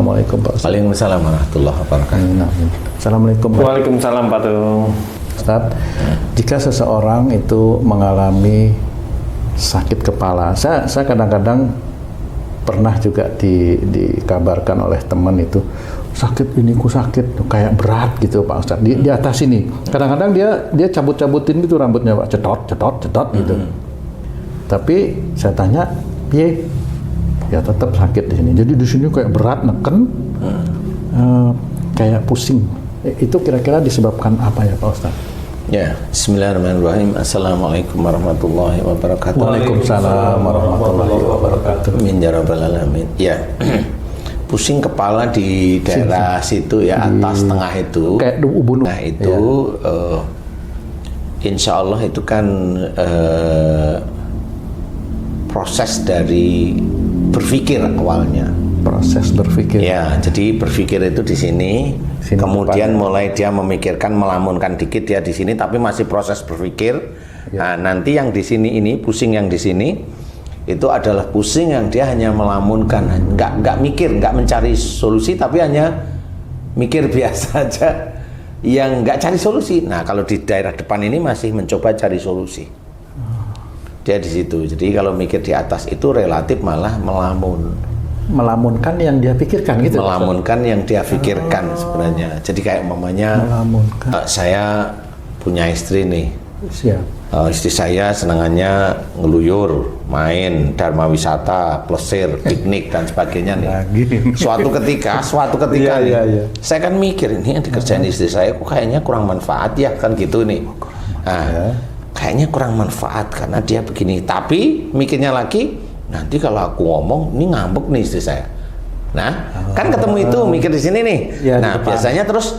Assalamualaikum Pak Ustaz. Waalaikumsalam warahmatullahi wabarakatuh. Assalamualaikum Pak. Waalaikumsalam Pak Tung. Ustaz, jika seseorang itu mengalami sakit kepala, saya kadang-kadang pernah juga dikabarkan oleh teman itu sakit ini ku sakit kayak berat gitu Pak Ustaz di atas ini. Kadang-kadang dia cabut-cabutin gitu rambutnya Pak, cetot gitu. Tapi saya tanya, piye? Ya tetap sakit di sini. Jadi di sini kayak berat neken, kayak pusing. Itu kira-kira disebabkan apa ya Pak Ustaz? Ya, Bismillahirrahmanirrahim. Assalamualaikum warahmatullahi wabarakatuh. Waalaikumsalam warahmatullahi wabarakatuh. Amin ya rabbal alamin. Ya, pusing kepala di daerah situ ya, atas tengah itu. Kayak ubun. Nah itu, insya Allah itu kan proses dari berpikir awalnya. Proses berpikir. Ya, jadi berpikir itu di sini, kemudian depan. Mulai dia memikirkan, melamunkan dikit dia di sini, tapi masih proses berpikir. Ya. Nah, nanti yang di sini ini, pusing yang di sini, itu adalah pusing yang dia hanya melamunkan, nggak mikir, nggak mencari solusi, tapi hanya mikir biasa aja, yang nggak cari solusi. Nah, kalau di daerah depan ini masih mencoba cari solusi. Dia di situ. Jadi kalau mikir di atas itu relatif malah melamunkan yang dia pikirkan gitu. Melamunkan yang dia pikirkan sebenarnya. Jadi kayak umpamanya saya punya istri nih. Siap. Istri saya senangannya ngeluyur, main, dharma wisata, plesir, piknik dan sebagainya nih. Suatu ketika nih, saya kan mikir ini yang dikerjain istri saya kok kayaknya kurang manfaat ya kan gitu nih. Nah, kayaknya kurang manfaat karena dia begini. Tapi mikirnya lagi, nanti kalau aku ngomong ini ngambek nih istri saya. Nah, kan ketemu itu mikir di sini nih. Ya, nah, biasanya terus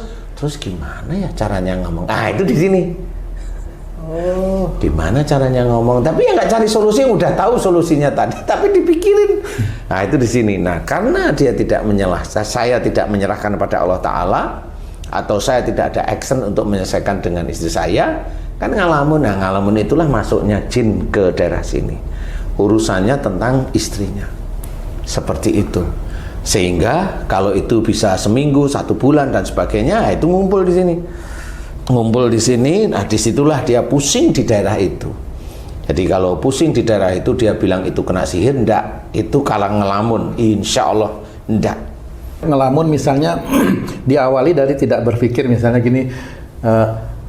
gimana ya caranya ngomong? Ah, itu di sini. Gimana caranya ngomong? Tapi ya nggak cari solusi, udah tahu solusinya tadi, tapi dipikirin. Nah, itu di sini. Nah, karena dia tidak saya tidak menyerahkan pada Allah Ta'ala, atau saya tidak ada action untuk menyelesaikan dengan istri saya, kan ngalamun. Nah, ngalamun itulah masuknya jin ke daerah sini. Urusannya tentang istrinya. Seperti itu. Sehingga kalau itu bisa seminggu, 1 bulan dan sebagainya, itu ngumpul di sini. Ngumpul di sini, nah disitulah dia pusing di daerah itu. Jadi kalau pusing di daerah itu dia bilang itu kena sihir, enggak. Itu kalau ngelamun, insya Allah enggak. Ngelamun misalnya diawali dari tidak berpikir, misalnya gini,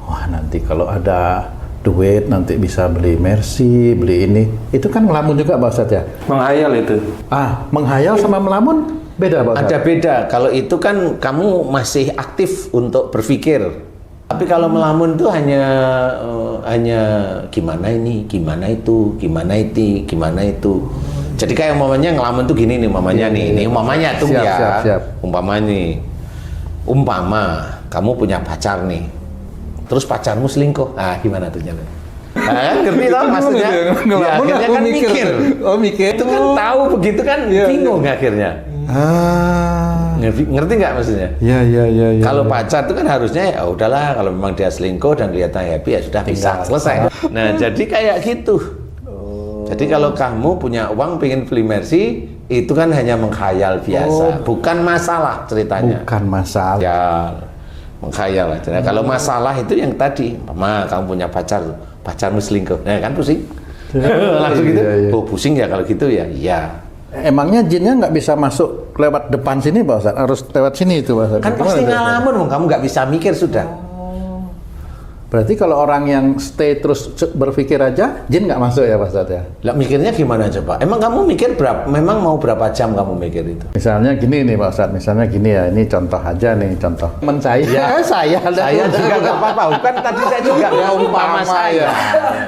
wah nanti kalau ada duit nanti bisa beli Mercy, beli ini. Itu kan melamun juga Pak Ustadz ya? Menghayal itu. Menghayal sama melamun beda Pak Ustadz? Ada beda. Kalau itu kan kamu masih aktif untuk berpikir. Tapi kalau melamun itu hanya gimana ini, gimana itu, gimana itu. Jadi kayak umpamanya ngelamun tuh gini nih, umpamanya nih. Ini umpamanya tuh ya. Umpama nih. Umpama kamu punya pacar nih. Terus pacarmu selingkuh. Ah, gimana tuh jalan? Nah, ngerti toh maksudnya? Ya, akhirnya kan mikir. Mikir. Itu kan tahu begitu kan bingung akhirnya. Ngerti nggak maksudnya? Iya. Kalau pacar itu kan harusnya ya udahlah, kalau memang dia selingkuh dan kelihatan happy ya sudah bisa selesai. Nah, jadi kayak gitu. Jadi kalau kamu punya uang pengen beli Mercy, itu kan hanya menghayal biasa, bukan masalah ceritanya. Bukan masalah. Ya, menghayal aja. Nah, kalau masalah itu yang tadi, mama kamu punya pacarmu selingkuh, nah kan pusing. Langsung gitu. Oh pusing ya kalau gitu ya. Iya. Emangnya jinnya nggak bisa masuk lewat depan sini Pak Ustadz? Harus lewat sini itu Pak Ustadz? Kan pasti ngalamun, kamu nggak bisa mikir sudah. Berarti kalau orang yang stay terus berpikir aja, jin nggak masuk ya Pak Ustadz ya? Lah mikirnya gimana coba? Emang kamu mikir memang mau berapa jam kamu mikir itu? Misalnya gini nih Pak Ustadz, misalnya gini ya, ini contoh aja nih, contoh. Temen saya, ya, saya juga nggak apa-apa, bukan tadi saya juga umpama saya.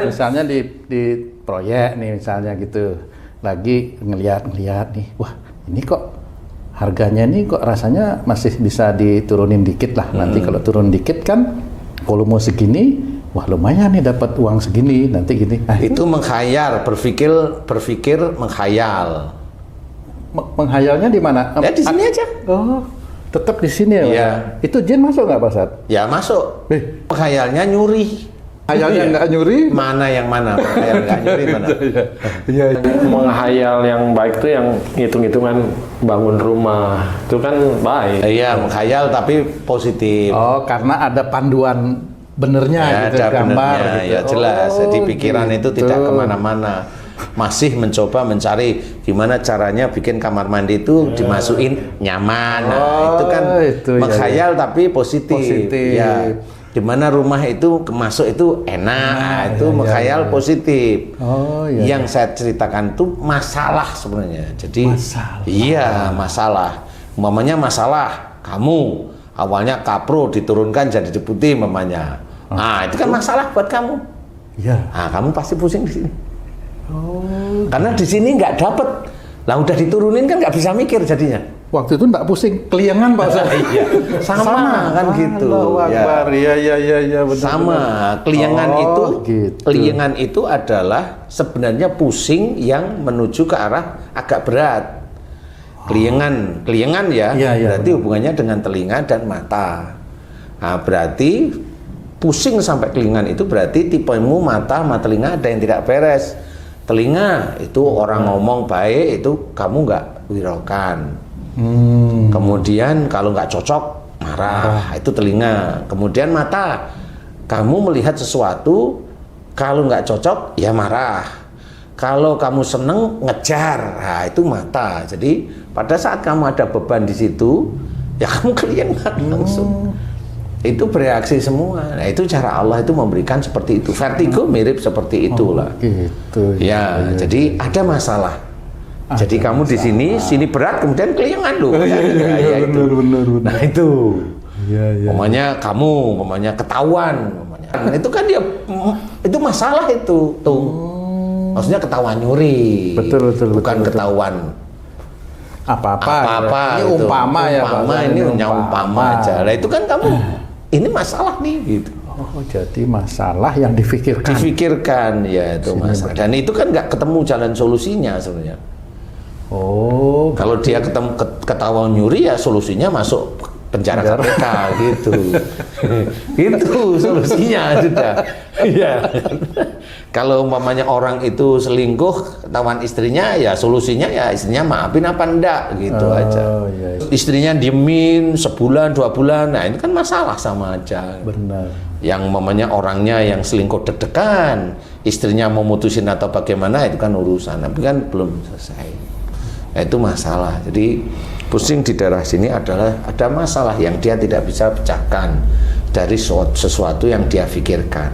Misalnya di proyek nih misalnya gitu, lagi ngeliat nih, wah ini kok harganya nih kok rasanya masih bisa diturunin dikit lah. Nanti kalau turun dikit kan volume segini, wah lumayan nih dapat uang segini, nanti gini. Nah, itu menghayal, berpikir menghayal. Menghayalnya di mana? Ya di sini aja. Oh, tetap di sini ya? Iya. Itu jin masuk nggak Pak Ustadz? Ya masuk. Menghayalnya nyuri. Hayalnya Iya. nggak nyuri. Mana yang mana? Menghayal nggak nyuri mana? Iya. Menghayal yang baik tuh yang hitung-hitungan bangun rumah. Itu kan baik. Iya, menghayal tapi positif. Oh, karena ada panduan benernya Ya, gitu, ada gambar benernya, gitu. ya jelas. Oh, Jadi pikiran itu gitu. tidak kemana-mana. Masih mencoba mencari gimana caranya bikin kamar mandi itu dimasukin nyaman. Nah, itu kan itu ya, menghayal tapi positif. Positif. Ya, dimana rumah itu masuk itu enak. Nah, itu ya, menghayal positif. Oh, iya. Yang saya ceritakan itu masalah sebenarnya. Jadi Masalah. iya masalah. Umpamanya masalah kamu awalnya kapro diturunkan jadi deputi umpamanya. Nah, itu kan masalah buat kamu. Iya. Nah, kamu pasti pusing di sini. Karena di sini nggak dapet. Lah udah diturunin kan nggak bisa mikir jadinya. Waktu itu enggak pusing, keliangan Pak Ustaz. Iya, sama kan gitu. Allahu Akbar. Iya, benar. Sama, keliangan Oh, itu, gitu. keliangan itu adalah sebenarnya pusing yang menuju ke arah agak berat. Keliangan ya, Iya, berarti hubungannya dengan telinga dan mata. Nah, berarti pusing sampai keliangan itu berarti tipemu mata sama telinga ada yang tidak beres. Telinga itu orang ngomong baik itu kamu nggak wiraukan. Kemudian kalau nggak cocok marah, itu telinga. Kemudian mata, kamu melihat sesuatu kalau nggak cocok ya marah. Kalau kamu seneng ngejar, nah itu mata. Jadi pada saat kamu ada beban di situ, ya kamu keliangan langsung. Itu bereaksi semua. Nah itu cara Allah itu memberikan seperti itu. Vertigo mirip seperti itulah. Gitu. Ya, jadi ada masalah. Jadi kamu di sini berat, kemudian keliangan loh. Ya, itu. benar. Nah itu. Iya. Umpamanya kamu, umpamanya ketahuan, umpamanya. Nah, itu kan dia itu masalah itu tuh. Maksudnya ketahuan nyuri. Betul, Bukan betul. ketahuan Apa-apa. apa Ini gitu. umpama ya Pak. Umpama ini hanya umpama aja. Nah itu kan kamu ini masalah nih gitu. Oh, jadi masalah yang difikirkan. Difikirkan ya itu masalah. Dan itu kan nggak ketemu jalan solusinya sebenarnya. Oh, Kalau dia ketemu ketahuan nyuri ya solusinya masuk penjara KPK gitu. Itu solusinya sudah. Iya. Kalau umpamanya orang itu selingkuh ketahuan istrinya ya solusinya ya istrinya maafin apa enggak gitu aja. iya. Istrinya diemin sebulan 2 bulan, nah ini kan masalah sama aja. Benar. Yang umpamanya orangnya yang selingkuh deg-degan, istrinya mau mutusin atau bagaimana itu kan urusan, tapi kan belum selesai. Nah, itu masalah. Jadi pusing di daerah sini adalah ada masalah yang dia tidak bisa pecahkan dari sesuatu yang dia pikirkan.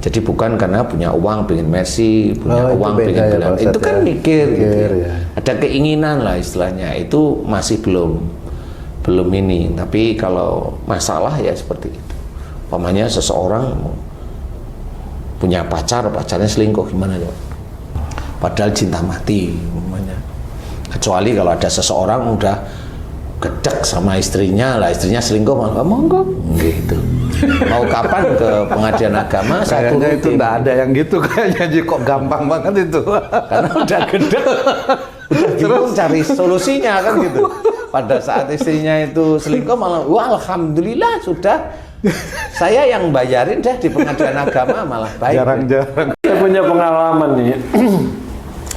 Jadi bukan karena punya uang pengen Messi, punya uang pengen ya, bilang itu kan mikir gitu. Ya. Ada keinginan lah istilahnya. Itu masih belum ini. Tapi kalau masalah ya seperti itu. Umpamanya seseorang punya pacarnya selingkuh gimana ya? Padahal cinta mati umpamanya. Kecuali kalau ada seseorang udah gedek sama istrinya lah, istrinya selingkuh malah monggo gitu. Mau kapan ke pengadilan agama saya Kayaknya itu turutin. enggak ada yang gitu kayaknya, Ji. Kok gampang banget itu. Karena udah gedek, udah bingung cari solusinya kan gitu. Pada saat istrinya itu selingkuh malah wah alhamdulillah sudah saya yang bayarin deh di pengadilan agama malah baik. Jarang-jarang. Saya punya pengalaman nih.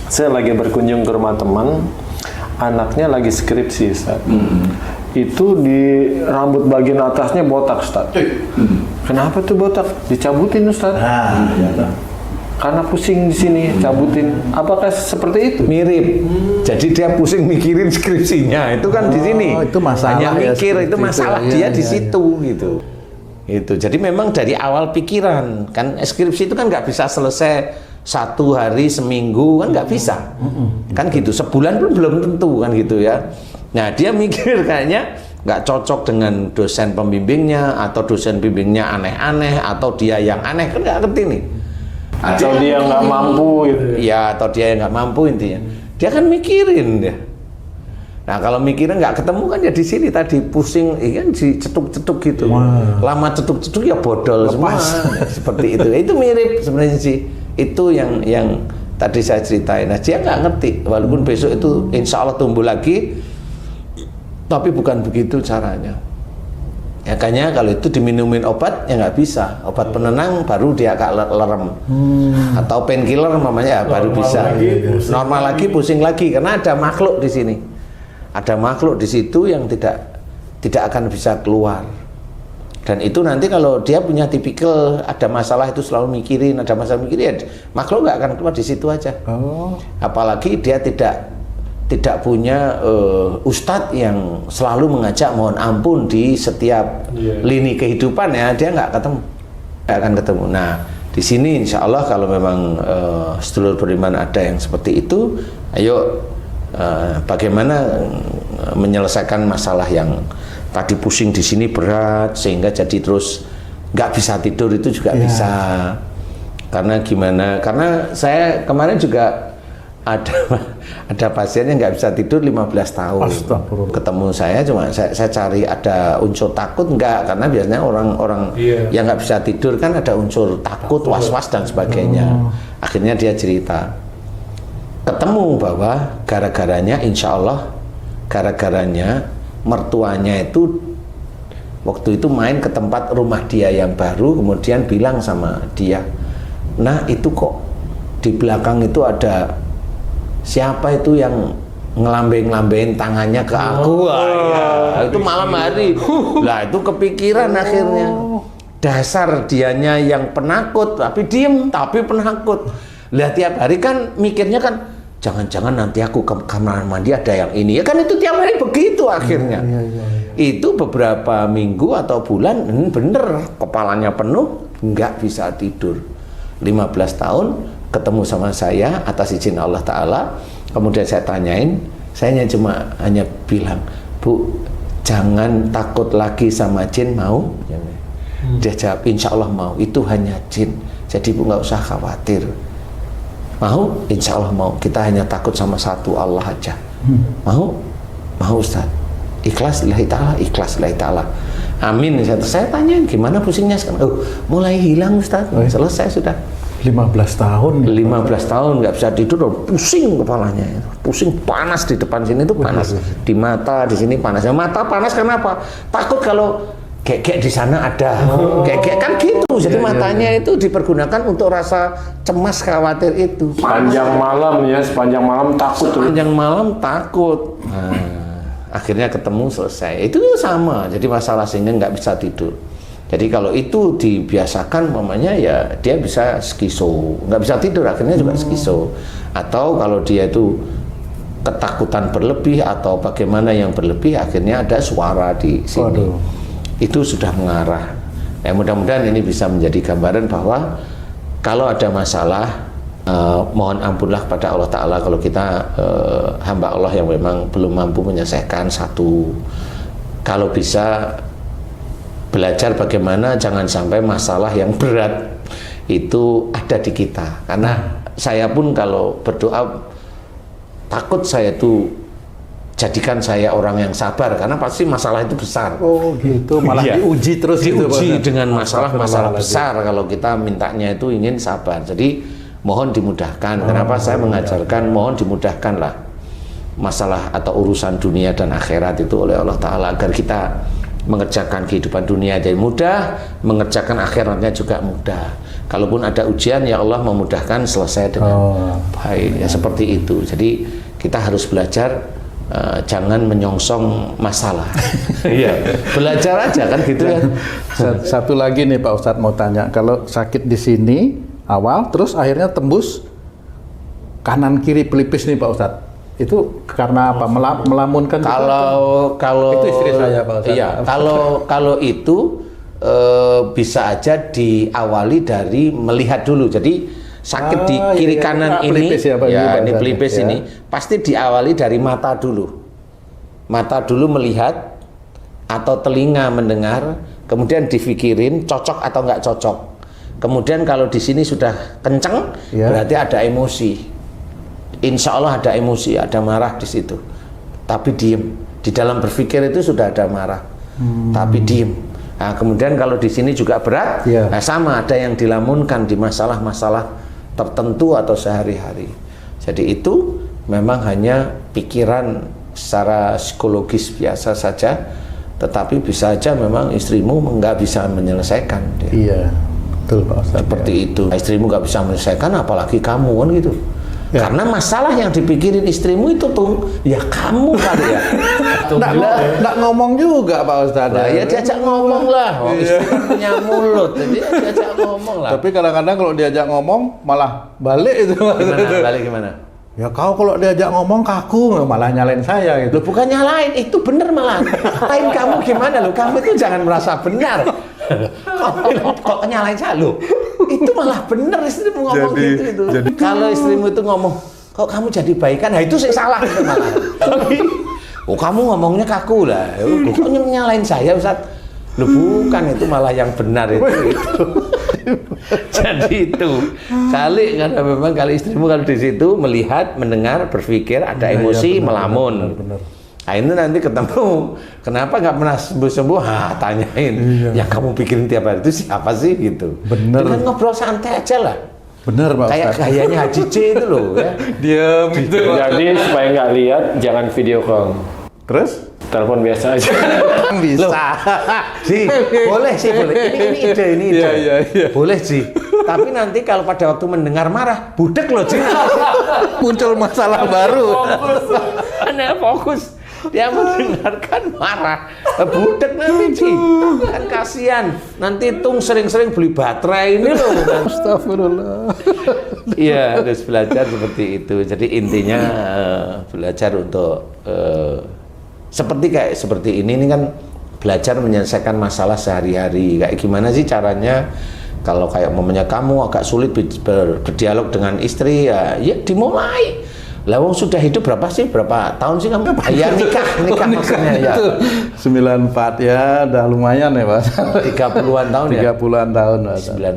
Saya lagi berkunjung ke rumah teman, anaknya lagi skripsi, Ustaz. Itu di rambut bagian atasnya botak, Ustaz. Kenapa tuh botak? Dicabutin, Ustaz. Karena pusing di sini, cabutin. Apakah seperti itu? Mirip. Jadi dia pusing mikirin skripsinya. Itu kan di sini. itu masalah Hanya ya, mikir itu seperti masalah itu. dia Iya, di iya, situ gitu. Itu. Jadi memang dari awal pikiran kan skripsi itu kan nggak bisa selesai 1 hari seminggu kan nggak bisa. Kan gitu. Sebulan pun belum tentu kan gitu ya. Nah dia mikir kayaknya nggak cocok dengan dosen pembimbingnya atau dosen pembimbingnya aneh-aneh atau dia yang aneh kan nggak ngerti nih. Atau dia nggak mampu gitu. Ya atau dia yang nggak mampu intinya. Dia kan mikirin dia. Nah kalau mikirnya nggak ketemu kan ya di sini tadi pusing, kan dicetuk-cetuk gitu. Lama cetuk-cetuk ya bodol semua. Seperti itu. Itu mirip sebenarnya sih. Itu yang tadi saya ceritain. Nah dia nggak ngerti. Walaupun besok itu insya Allah tumbuh lagi, tapi bukan begitu caranya. Ya kayaknya kalau itu diminumin obat ya nggak bisa. Obat penenang baru dia agak lerem. Atau painkiller mamanya ya baru bisa. Normal lagi, pusing lagi karena ada makhluk di sini. Ada makhluk di situ yang tidak akan bisa keluar. Dan itu nanti kalau dia punya tipikal ada masalah itu selalu mikirin, ada masalah mikirin, ya makhluk nggak akan keluar di situ aja. Apalagi dia tidak punya ustadz yang selalu mengajak mohon ampun di setiap lini kehidupan ya, dia nggak akan ketemu. Nah di sini insya Allah kalau memang sedulur beriman ada yang seperti itu, ayo bagaimana menyelesaikan masalah yang tadi pusing di sini berat sehingga jadi terus nggak bisa tidur itu juga bisa. Karena gimana? Karena saya kemarin juga ada pasien yang nggak bisa tidur 15 tahun. Ketemu saya cuma saya cari ada unsur takut enggak, karena biasanya orang-orang yang nggak bisa tidur kan ada unsur takut, was-was dan sebagainya. Akhirnya dia cerita ketemu bahwa gara-garanya insya Allah gara-garanya mertuanya itu waktu itu main ke tempat rumah dia yang baru, kemudian bilang sama dia, nah itu kok di belakang itu ada siapa itu yang ngelambe-ngelambein tangannya ke aku. Itu malam hari. Lah itu kepikiran akhirnya. Dasar dianya yang penakut tapi diem tapi penakut. Lah tiap hari kan mikirnya kan jangan-jangan nanti aku ke kamar mandi ada yang ini. Ya kan itu tiap hari begitu akhirnya. Itu beberapa minggu atau bulan bener kepalanya penuh, nggak bisa tidur. 15 tahun ketemu sama saya atas izin Allah Ta'ala, kemudian saya tanyain, saya hanya bilang, Bu, jangan takut lagi sama jin, mau? Dia jawab, insya Allah mau, itu hanya jin, jadi Bu nggak usah khawatir. Mau? Insya Allah mau, kita hanya takut sama satu Allah aja. Mau? Mau Ustaz. Ikhlas lillahi ta'ala, ikhlas lillahi ta'ala. Amin. Saya tanya, gimana pusingnya sekarang? Oh, mulai hilang Ustaz, selesai sudah. 15 tahun 15 tahun nggak bisa tidur, pusing kepalanya, pusing panas di depan sini tuh panas, di mata di sini panas. Mata panas kenapa? Takut kalau kayak di sana ada, kayak kan gitu. Jadi matanya itu dipergunakan untuk rasa cemas, khawatir itu. Sepanjang malam ya, sepanjang malam takut. Sepanjang malam takut. Nah, akhirnya ketemu selesai. Itu sama. Jadi masalah sehingga nggak bisa tidur. Jadi kalau itu dibiasakan, mamanya ya dia bisa skizo, nggak bisa tidur, akhirnya juga skizo. Atau kalau dia itu ketakutan berlebih atau bagaimana yang berlebih, akhirnya ada suara di sini. Itu sudah mengarah. Ya, mudah-mudahan ini bisa menjadi gambaran bahwa kalau ada masalah, mohon ampunlah pada Allah Ta'ala kalau kita hamba Allah yang memang belum mampu menyelesaikan satu. Kalau bisa belajar bagaimana jangan sampai masalah yang berat itu ada di kita. Karena saya pun kalau berdoa takut saya itu jadikan saya orang yang sabar, karena pasti masalah itu besar. Oh gitu, malah diuji terus. Diuji dengan masalah-masalah besar kalau kita mintanya itu ingin sabar. Jadi mohon dimudahkan. Kenapa saya mengajarkan mohon dimudahkanlah masalah atau urusan dunia dan akhirat itu oleh Allah Ta'ala, agar kita mengerjakan kehidupan dunia jadi mudah, mengerjakan akhiratnya juga mudah. Kalaupun ada ujian, ya Allah memudahkan selesai dengan baik. Ya seperti itu. Jadi kita harus belajar, jangan menyongsong masalah. Iya, belajar aja kan gitu ya. Satu lagi nih Pak Ustadz mau tanya, kalau sakit di sini awal, terus akhirnya tembus kanan kiri pelipis nih Pak Ustadz. Itu karena apa? Melamunkan kalau itu istri saya Pak Ustadz. Iya, kalau itu bisa aja diawali dari melihat dulu. Jadi sakit di kiri kanan ini, ini pelipis ini pasti diawali dari mata dulu. Mata dulu melihat atau telinga mendengar, kemudian dipikirin cocok atau nggak cocok. Kemudian kalau di sini sudah kenceng, berarti ada emosi. Insya Allah ada emosi, ada marah di situ. Tapi diem. Di dalam berpikir itu sudah ada marah. Tapi diem. Nah, kemudian kalau di sini juga berat, nah sama ada yang dilamunkan di masalah-masalah tertentu atau sehari-hari. Jadi itu memang hanya pikiran secara psikologis biasa saja. tetapi bisa aja memang istrimu nggak bisa menyelesaikan dia. Iya, betul Pak Ustadz. Seperti itu, istrimu nggak bisa menyelesaikan, apalagi kamu kan gitu. Ya. Karena masalah yang dipikirin istrimu itu tuh, ya kamu kali ya. Nggak ngomong juga Pak Ustadz. Lah, ya diajak ngomong lah. Oh, istri kan punya mulut, jadi diajak ngomong lah. Tapi kadang-kadang kalau diajak ngomong malah balik itu. Gimana? Balik gimana? Ya kau kalau diajak ngomong kaku, malah nyalain saya gitu. Loh, bukan nyalain, itu bener malah. Lain kamu gimana lo? Kamu itu jangan merasa benar. Kok nyalain saya lo? Itu malah bener istrimu ngomong gitu itu. Kalau istrimu itu ngomong, kok kamu jadi baikan? Nah itu sih salah itu malah. Oh kamu ngomongnya kaku lah. Kok nyalain saya Ustaz? Loh bukan, itu malah yang benar itu. Jadi itu kali karena memang kali istrimu kalau di situ melihat, mendengar, berpikir, ada emosi, melamun. Benar. Nah itu nanti ketemu, kenapa nggak pernah sembuh-sembuh? Tanyain, yang kamu pikirin tiap hari itu siapa sih gitu. Bener. Dengan ngobrol santai aja lah. Bener Pak Kayak Ustadz. gayanya Haji C itu loh ya. Diam gitu. Jadi supaya nggak lihat, jangan video call. Terus? Telepon biasa aja. Bisa. Sih, boleh sih, boleh. Ini ide, ini ide. Iya. Boleh sih. Tapi nanti kalau pada waktu mendengar marah, budek loh Ji. Muncul masalah baru. Anda fokus. Dia mendengarkan marah. Budek nanti Ji. Kan kasihan. Nanti Tung sering-sering beli baterai ini loh. Astagfirullah. Iya, harus belajar seperti itu. Jadi intinya belajar untuk seperti ini kan belajar menyelesaikan masalah sehari-hari. Kayak gimana sih caranya? Kalau kayak momennya kamu agak sulit berdialog dengan istri, ya dimulai. Lah wong sudah hidup berapa tahun sih kamu? Ya nikah maksudnya ya. 94 ya, udah lumayan ya Pak. 30-an tahun ya. 30-an tahun.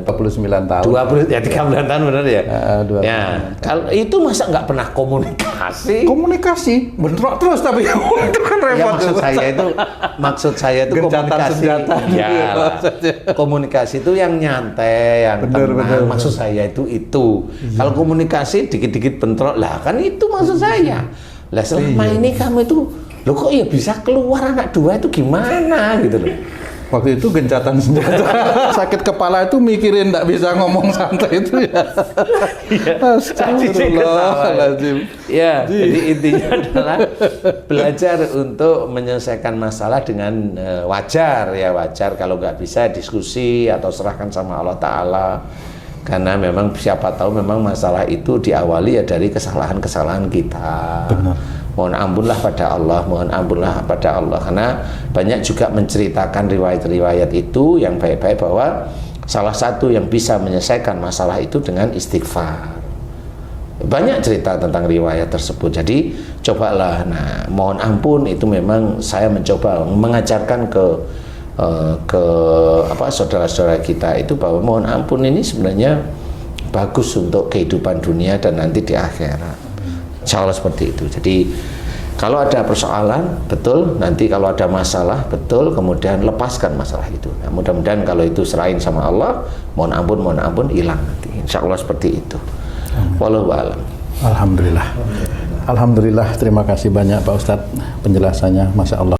29 tahun. 20 ya 30-an tahun benar ya. Ya, 29. kalau itu masa nggak pernah komunikasi? Komunikasi, bentrok terus tapi itu kan Ya, repot. maksud saya itu Gencatan komunikasi. senjata. Ya, komunikasi itu yang nyantai, yang tenang. Maksud saya itu. Kalau komunikasi dikit-dikit bentrok, lah kan itu maksud saya. Lah selama ini kamu itu, lo kok ya bisa keluar anak dua itu gimana gitu loh. Waktu itu gencatan senjata. Sakit kepala itu mikirin nggak bisa ngomong santai itu ya. Astagfirullahaladzim. Ya, jadi intinya adalah belajar untuk menyelesaikan masalah dengan wajar kalau nggak bisa diskusi atau serahkan sama Allah Ta'ala. Karena memang siapa tahu memang masalah itu diawali ya dari kesalahan-kesalahan kita. Benar. Mohon ampunlah pada Allah, karena banyak juga menceritakan riwayat-riwayat itu yang baik-baik bahwa salah satu yang bisa menyelesaikan masalah itu dengan istighfar. Banyak cerita tentang riwayat tersebut. Jadi cobalah. Nah, mohon ampun itu memang saya mencoba mengajarkan ke saudara-saudara kita itu bahwa mohon ampun ini sebenarnya bagus untuk kehidupan dunia dan nanti di akhirat. Insya Allah seperti itu. Jadi kalau ada persoalan, betul. Nanti kalau ada masalah, betul. Kemudian lepaskan masalah itu. Nah, mudah-mudahan kalau itu serahin sama Allah, mohon ampun, hilang nanti. Insya Allah seperti itu. Wallahu a'lam. Alhamdulillah. Terima kasih banyak Pak Ustadz penjelasannya, Masya Allah.